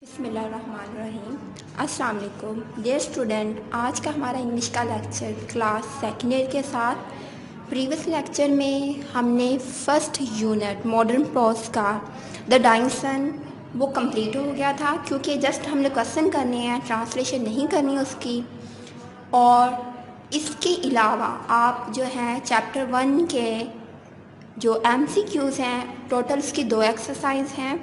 बिस्मिल्लाहिर्रहमानिर्रहीम। अस्सलाम वालेकुम डियर स्टूडेंट। आज का हमारा इंग्लिश का लेक्चर क्लास सेकेंड ईयर के साथ। प्रीवियस लेक्चर में हमने फर्स्ट यूनिट मॉडर्न प्रोज का द डाइंग सन वो कंप्लीट हो गया था, क्योंकि जस्ट हमने क्वेश्चन करने हैं, ट्रांसलेशन नहीं करनी उसकी। और इसके अलावा आप जो हैं चैप्टर 1 के जो MCQs हैं, टोटल उसकी 2 एक्सरसाइज हैं,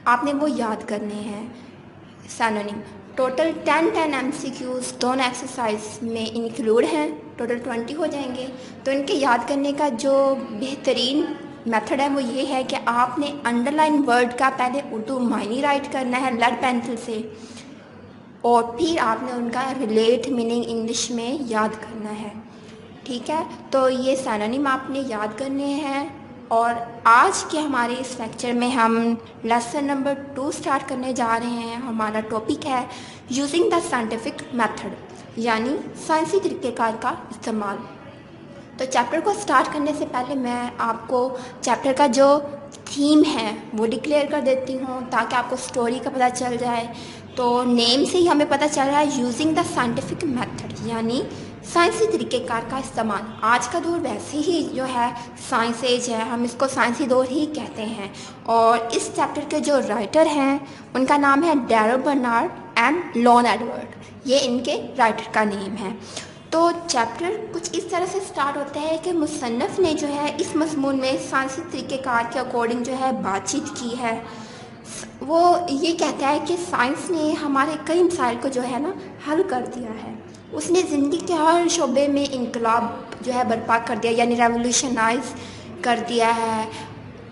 आपने वो याद करने हैं। सिनोनिम टोटल 10 MCQs दोनों एक्सरसाइज में इंक्लूड हैं, टोटल 20 हो जाएंगे। तो इनके याद करने का जो बेहतरीन मेथड है वो ये है कि आपने अंडरलाइन वर्ड का पहले उर्दू मायने राइट करना है लेड पेंसिल से, और फिर आपने उनका रिलेट मीनिंग इंग्लिश में याद करना है। ठीक है, तो ये सिनोनिम आपने याद करने हैं। और आज के हमारे इस लेक्चर में हम लेसन नंबर 2 स्टार्ट करने जा रहे हैं। हमारा टॉपिक है यूजिंग द साइंटिफिक मेथड, यानी साइंसी तरीक़ेकार का इस्तेमाल। तो चैप्टर को स्टार्ट करने से पहले मैं आपको चैप्टर का जो थीम है वो डिक्लेयर कर देती हूँ, ताकि आपको स्टोरी का पता चल जाए। तो नेम से ही हमें पता चल रहा है यूजिंग द साइंटिफिक मेथड, यानी साइंसी तरीक़ेकार का इस्तेमाल। आज का दौर वैसे ही जो है साइंस एज है, हम इसको साइंसी दौर ही कहते हैं। और इस चैप्टर के जो राइटर हैं उनका नाम है Darrell Bernard and Lon Edward, ये इनके राइटर का नेम है। तो चैप्टर कुछ इस तरह से स्टार्ट होता है कि मुसन्नफ़ ने जो है इस मज़मून में साइंसी तरीक़ेकार के अकॉर्डिंग जो है बातचीत की है। वो ये कहता है कि साइंस ने हमारे कई मसाइल को जो है ना हल कर दिया है। उसने ज़िंदगी के हर शोबे में इनकलाब जो है बर्पा कर दिया, यानी रेवोल्यूशनाइज कर दिया है।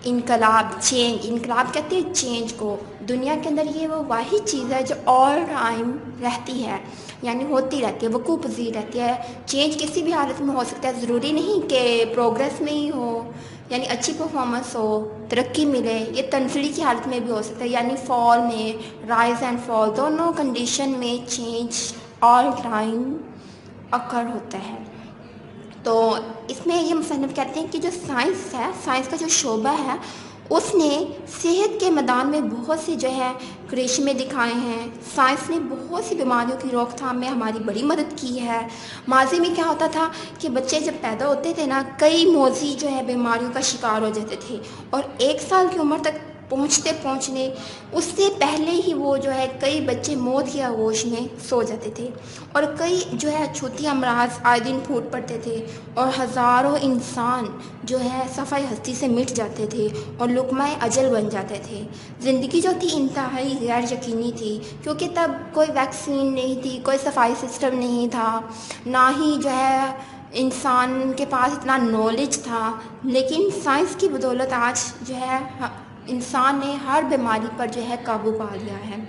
इनकलाब, चेंज, इनकलाब कहते हैं चेंज को। दुनिया के अंदर ये वो वाही चीज़ है जो ऑल टाइम रहती है, यानी होती रहती है, वकूफ़ पज़ीर रहती है। चेंज किसी भी हालत में हो सकता है, ज़रूरी नहीं कि प्रोग्रेस में ही हो, यानी अच्छी परफॉर्मेंस हो, तरक्की मिले। ये तनज़ली की हालत में भी हो सकता है, यानी फॉल में, राइज एंड फॉल दोनों कंडीशन में चेंज ऑल टाइम अकर होता है। तो इसमें ये मुसन्निफ़ कहते हैं कि जो साइंस है, साइंस का जो शोबा है, उसने सेहत के मैदान में बहुत से जो है करिश्मे दिखाए हैं। साइंस ने बहुत सी बीमारियों की रोकथाम में हमारी बड़ी मदद की है। माजी में क्या होता था कि बच्चे जब पैदा होते थे ना, कई मौजी जो है बीमारियों का शिकार हो जाते थे, और 1 साल की उम्र तक पहुँचने उससे पहले ही वो जो है कई बच्चे मौत की आगोश में सो जाते थे, और कई जो है छूती अमराज आए दिन फूट पड़ते थे, और हज़ारों इंसान जो है सफ़ाई हस्ती से मिट जाते थे और लुक़माए अजल बन जाते थे। ज़िंदगी जो थी इंतहाई गैर यकीनी थी, क्योंकि तब कोई वैक्सीन नहीं थी, कोई सफाई सिस्टम नहीं था, ना ही जो है इंसान के पास इतना नॉलेज था। लेकिन साइंस की बदौलत आज जो है इंसान ने हर बीमारी पर जो है काबू पा लिया है।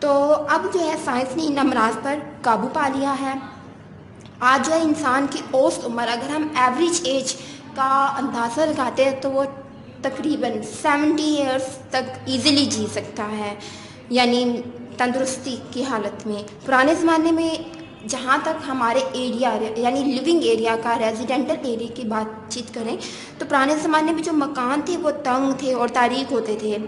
तो अब जो है साइंस ने इन अमराज पर काबू पा लिया है। आज जो है इंसान की औसत उम्र, अगर हम एवरेज एज का अंदाज़ा लगाते हैं, तो वो तकरीबन 70 ईयर्स तक इजीली जी सकता है, यानी तंदुरुस्ती की हालत में। पुराने ज़माने में जहाँ तक हमारे एरिया यानी लिविंग एरिया का, रेजिडेंटल एरिया की बातचीत करें, तो पुराने ज़माने में जो मकान थे वो तंग थे और तारीक होते थे।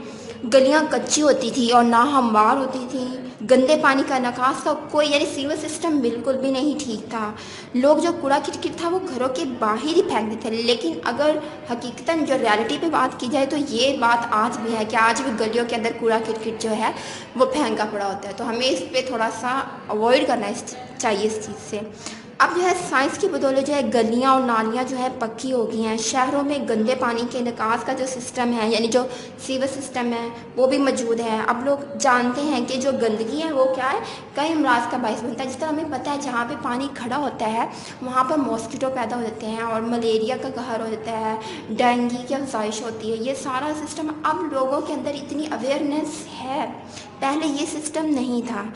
गलियाँ कच्ची होती थी और ना हमवार होती थी। गंदे पानी का निकास का कोई यानी सीवर सिस्टम बिल्कुल भी नहीं ठीक था। लोग जो कूड़ा किटकिट था वो घरों के बाहर ही फेंक देते थे। लेकिन अगर हकीकतन जो रियलिटी पे बात की जाए, तो ये बात आज भी है कि आज भी गलियों के अंदर कूड़ा किटकिट जो है वो फेंका पड़ा होता है। तो हमें इस पर थोड़ा सा अवॉइड करना चाहिए इस चीज़ से। अब जो है साइंस की बदौलत जो है गलियाँ और नालियाँ जो है पक्की हो गई हैं। शहरों में गंदे पानी के निकास का जो सिस्टम है, यानी जो सीवर सिस्टम है, वो भी मौजूद है। अब लोग जानते हैं कि जो गंदगी है वो क्या है, कई अमराज का बायस बनता है। जिस तरह हमें पता है जहाँ पे पानी खड़ा होता है वहाँ पर मॉस्किटो पैदा हो जाते हैं और मलेरिया का कहर हो जाता है, डेंगू की अफजाइश होती है। ये सारा सिस्टम अब लोगों के अंदर इतनी अवेयरनेस है, पहले ये सिस्टम नहीं था।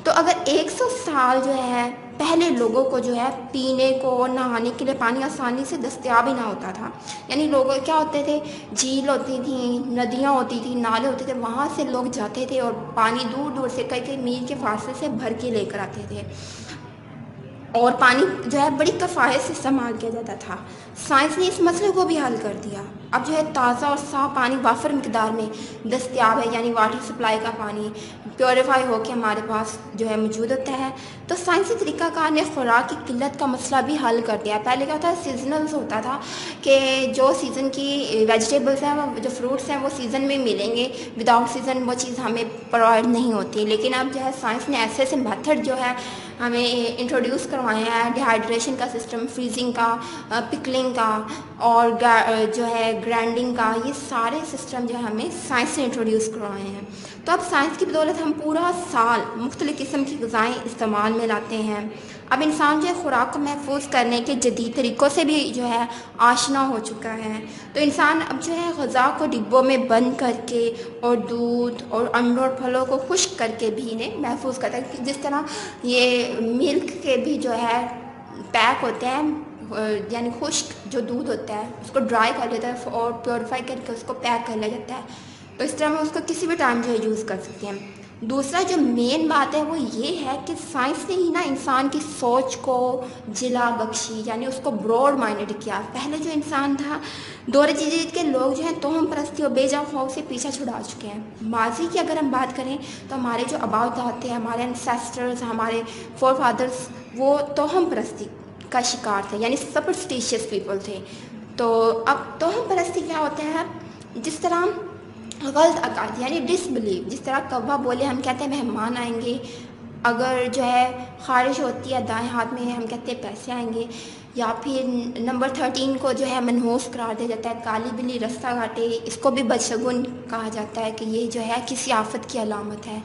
तो अगर 100 साल जो है पहले लोगों को जो है पीने को और नहाने के लिए पानी आसानी से दस्तयाब ही ना होता था, यानी लोग क्या होते थे, झील होती थी, नदियाँ होती थी, नाले होते थे, वहाँ से लोग जाते थे और पानी दूर दूर से कई कई मील के फासले से भर के लेकर आते थे, और पानी जो है बड़ी कफ़ायत से इस्तेमाल किया जाता था। साइंस ने इस मसले को भी हल कर दिया। अब जो है ताज़ा और साफ़ पानी वाफर मिकदार में दस्तयाब है, यानी वाटर सप्लाई का पानी پیوریفائی ہو کے ہمارے پاس جو ہے موجود ہوتا ہے۔ تو سائنسی طریقہ کار نے خوراک کی قلت کا مسئلہ بھی حل کر دیا۔ پہلے کیا ہوتا ہے، سیزنلز ہوتا تھا کہ جو سیزن کی ویجیٹیبلس ہیں، جو فروٹس ہیں وہ سیزن میں ملیں گے، وداؤٹ سیزن وہ چیز ہمیں پرووائڈ نہیں ہوتی۔ لیکن اب جو ہے سائنس نے ایسے ایسے میتھڈ جو ہے ہمیں انٹروڈیوس کروائے ہیں، ڈیہائیڈریشن کا سسٹم، فریزنگ کا، پکلنگ کا، اور جو ہے گرائنڈنگ کا، یہ سارے سسٹم جو ہے ہمیں سائنس نے انٹروڈیوس کروائے ہیں۔ تو اب سائنس کی بدولت ہم پورا سال مختلف قسم کی غذائیں استعمال میں لاتے ہیں۔ اب انسان جو ہے خوراک کو محفوظ کرنے کے جدید طریقوں سے بھی جو ہے آشنا ہو چکا ہے۔ تو انسان اب جو ہے غذا کو ڈبوں میں بند کر کے اور دودھ اور انڈوں اور پھلوں کو خشک کر کے بھی انہیں محفوظ کرتا ہے، جس طرح یہ ملک کے بھی جو ہے پیک ہوتے ہیں، یعنی خشک جو دودھ ہوتا ہے اس کو ڈرائی کر لیتا ہے اور پیوریفائی کر کے اس کو پیک کر لیا جاتا ہے، تو اس طرح ہم اس کو کسی بھی ٹائم جو ہے یوز کر سکتے ہیں۔ دوسرا جو مین بات ہے وہ یہ ہے کہ سائنس نے ہی نا انسان کی سوچ کو جلا بخشی، یعنی اس کو براڈ مائنڈڈ کیا۔ پہلے جو انسان تھا، دور جدید کے لوگ جو ہیں توہم پرستی اور بے جا خوف سے پیچھا چھڑا چکے ہیں۔ ماضی کی اگر ہم بات کریں تو ہمارے جو آباء اجداد تھے، ہمارے انسیسٹرز، ہمارے فور فادرز، وہ توہم پرستی کا شکار تھے، یعنی سپرسٹیشیس پیپل تھے۔ تو اب توہم پرستی کیا ہوتا ہے، جس طرح غلط عقائد یعنی ڈس بلیو، جس طرح کوا بولے ہم کہتے ہیں مہمان آئیں گے، اگر جو ہے خارش ہوتی ہے دائیں ہاتھ میں ہم کہتے ہیں پیسے آئیں گے، یا پھر نمبر 13 کو جو ہے منحوس قرار دیا جاتا ہے، کالی بلی رستہ کاٹے اس کو بھی بدشگن کہا جاتا ہے کہ یہ جو ہے کسی آفت کی علامت ہے،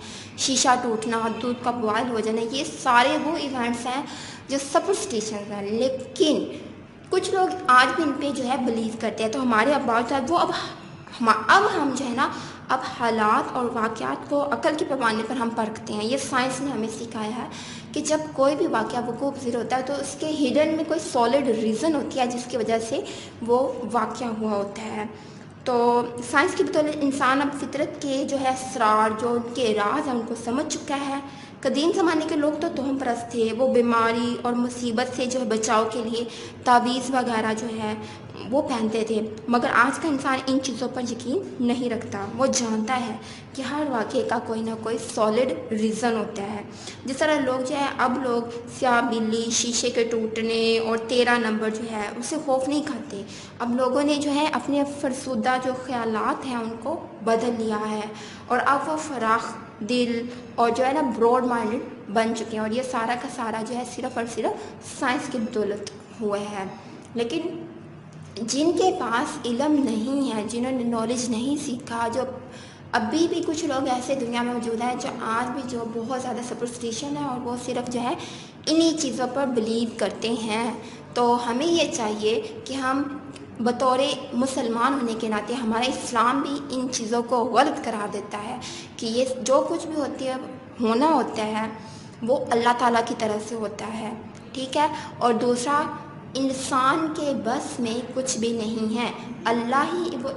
شیشہ ٹوٹنا، دودھ کا بوائل ہو جانا، یہ سارے وہ ایونٹس ہیں جو سپرسٹیشنز ہیں۔ لیکن کچھ لوگ آج بھی ان پہ جو ہے بلیو کرتے ہیں۔ تو ہمارے اباؤ وہ اب ہم جو ہے نا اب حالات اور واقعات کو عقل کے پیمانے پر ہم پرکھتے ہیں۔ یہ سائنس نے ہمیں سکھایا ہے کہ جب کوئی بھی واقعہ وقوع پذیر ہوتا ہے تو اس کے ہڈن میں کوئی سالڈ ریزن ہوتی ہے جس کی وجہ سے وہ واقعہ ہوا ہوتا ہے۔ تو سائنس کی بدولت انسان اب فطرت کے جو ہے اسرار، جو ان کے راز ہیں، ان کو سمجھ چکا ہے۔ قدیم زمانے کے لوگ تو توہم پرست تھے، وہ بیماری اور مصیبت سے جو ہے بچاؤ کے لیے تعویذ وغیرہ جو ہے وہ پہنتے تھے، مگر آج کا انسان ان چیزوں پر یقین نہیں رکھتا۔ وہ جانتا ہے کہ ہر واقعے کا کوئی نہ کوئی سالڈ ریزن ہوتا ہے۔ جس طرح لوگ جو ہے اب لوگ سیاہ بلی، شیشے کے ٹوٹنے اور 13 نمبر جو ہے اسے خوف نہیں کھاتے۔ اب لوگوں نے جو ہے اپنے فرسودہ جو خیالات ہیں ان کو بدل لیا ہے، اور اب وہ فراخ دل اور جو ہے نا براڈ مائنڈڈ بن چکے ہیں، اور یہ سارا کا سارا جو ہے صرف اور صرف سائنس کی بدولت ہوا ہے۔ لیکن جن کے پاس علم نہیں ہے، جنہوں نے نالج نہیں سیکھا، جو ابھی بھی کچھ لوگ ایسے دنیا میں موجود ہیں جو آج بھی جو بہت زیادہ سپرسٹیشن ہے اور وہ صرف جو ہے انہی چیزوں پر بلیو کرتے ہیں، تو ہمیں یہ چاہیے کہ ہم بطور مسلمان ہونے کے ناطے، ہمارا اسلام بھی ان چیزوں کو غلط قرار دیتا ہے کہ یہ جو کچھ بھی ہونا ہوتا ہے وہ اللہ تعالیٰ کی طرف سے ہوتا ہے، ٹھیک ہے۔ اور دوسرا، انسان کے بس میں کچھ بھی نہیں ہے، اللہ ہی وہ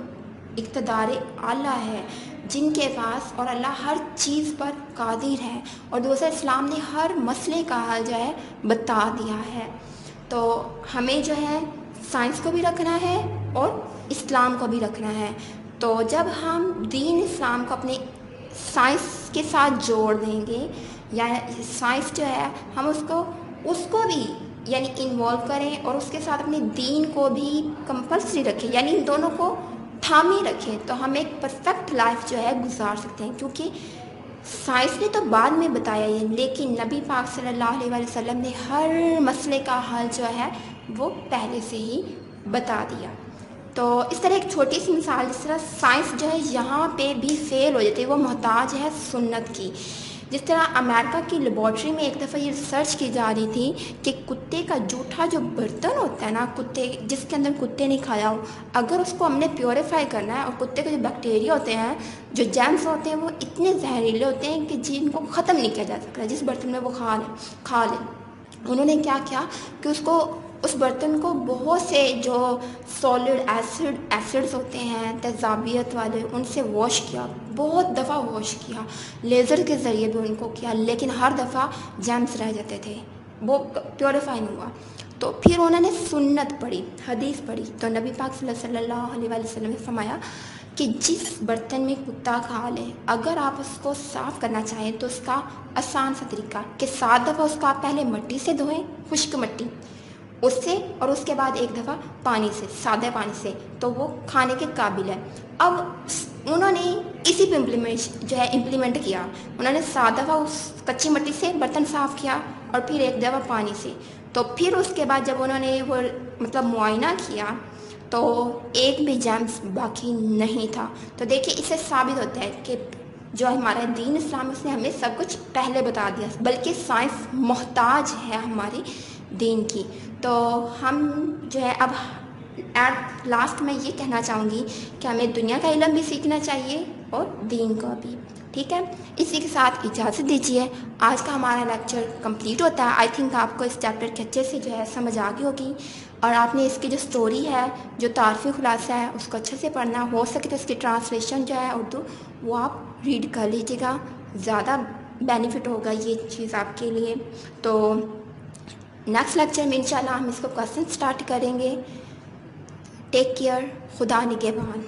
اقتدار اعلیٰ ہے جن کے پاس، اور اللہ ہر چیز پر قادر ہے۔ اور دوسرا، اسلام نے ہر مسئلے کا حل جو ہے بتا دیا ہے۔ تو ہمیں جو ہے سائنس کو بھی رکھنا ہے اور اسلام کو بھی رکھنا ہے۔ تو جب ہم دین اسلام کو اپنے سائنس کے ساتھ جوڑ دیں گے، یا سائنس جو ہے ہم اس کو بھی یعنی انوالو کریں اور اس کے ساتھ اپنے دین کو بھی کمپلسری رکھیں، یعنی ان دونوں کو تھامے رکھیں، تو ہم ایک پرفیکٹ لائف جو ہے گزار سکتے ہیں۔ کیونکہ سائنس نے تو بعد میں بتایا یہ، لیکن نبی پاک صلی اللہ علیہ وسلم نے ہر مسئلے کا حل جو ہے وہ پہلے سے ہی بتا دیا۔ تو اس طرح ایک چھوٹی سی مثال، جس طرح سائنس جو ہے یہاں پہ بھی فیل ہو جاتی ہے، وہ محتاج ہے سنت کی۔ جس طرح امریکہ کی لیبارٹری میں ایک دفعہ یہ ریسرچ کی جا رہی تھی کہ کتے کا جوٹھا جو برتن ہوتا ہے نا، کتے جس کے اندر کتے نے کھایا ہو، اگر اس کو ہم نے پیوریفائی کرنا ہے، اور کتے کے جو بیکٹیریا ہوتے ہیں، جو جرمز ہوتے ہیں، وہ اتنے زہریلے ہوتے ہیں کہ جن کو ختم نہیں کیا جا سکتا جس برتن میں وہ کھا لیں۔ انہوں نے کیا کیا کہ اس برتن کو بہت سے جو سالڈ ایسڈز ہوتے ہیں تیزابیت والے، ان سے واش کیا، بہت دفعہ واش کیا، لیزر کے ذریعے بھی ان کو کیا، لیکن ہر دفعہ جرمز رہ جاتے تھے، وہ پیوریفائی نہیں ہوا۔ तो फिर उन्होंने सुन्नत पढ़ी, हदीस पढ़ी। तो नबी पाक सल्लल्लाहु अलैहि वसल्लम ने फरमाया कि जिस बर्तन में कुत्ता खा ले, अगर आप उसको साफ़ करना चाहें तो उसका आसान सा तरीका कि 7 दफ़ा उसको आप पहले मिट्टी से धोएं, खुश्क मिट्टी उससे, और उसके बाद 1 दफ़ा पानी से, सादे पानी से, तो वो खाने के काबिल है। अब उन्होंने इसी पे इम्प्लीमेंट किया। उन्होंने 7 दफ़ा उस कच्ची मिट्टी से बर्तन साफ़ किया और फिर 1 दफ़ा पानी से। तो फिर उसके बाद जब उन्होंने वो मुआयना किया तो एक भी जर्म्स बाकी नहीं था। तो देखिए, इससे साबित होता है कि जो हमारा दीन इस्लाम, उसने हमें सब कुछ पहले बता दिया, बल्कि साइंस मोहताज है हमारी दीन की। तो हम जो है अब एट लास्ट में ये कहना चाहूँगी कि हमें दुनिया का इल्म भी सीखना चाहिए और दीन का भी। ठीक है, इसी के साथ इजाज़त दीजिए। आज का हमारा लेक्चर कंप्लीट होता है। आई थिंक आपको इस चैप्टर के अच्छे से जो है समझ आ गई होगी, और आपने इसकी जो स्टोरी है, जो तारीफ़ी खुलासा है, उसको अच्छे से पढ़ना। हो सके तो इसकी ट्रांसलेशन जो है उर्दू, वो आप रीड कर लीजिएगा, ज़्यादा बेनिफिट होगा ये चीज़ आपके लिए। तो नेक्स्ट लेक्चर में इंशाल्लाह हम इसको क्वेश्चन स्टार्ट करेंगे। टेक केयर, खुदा निगहबान।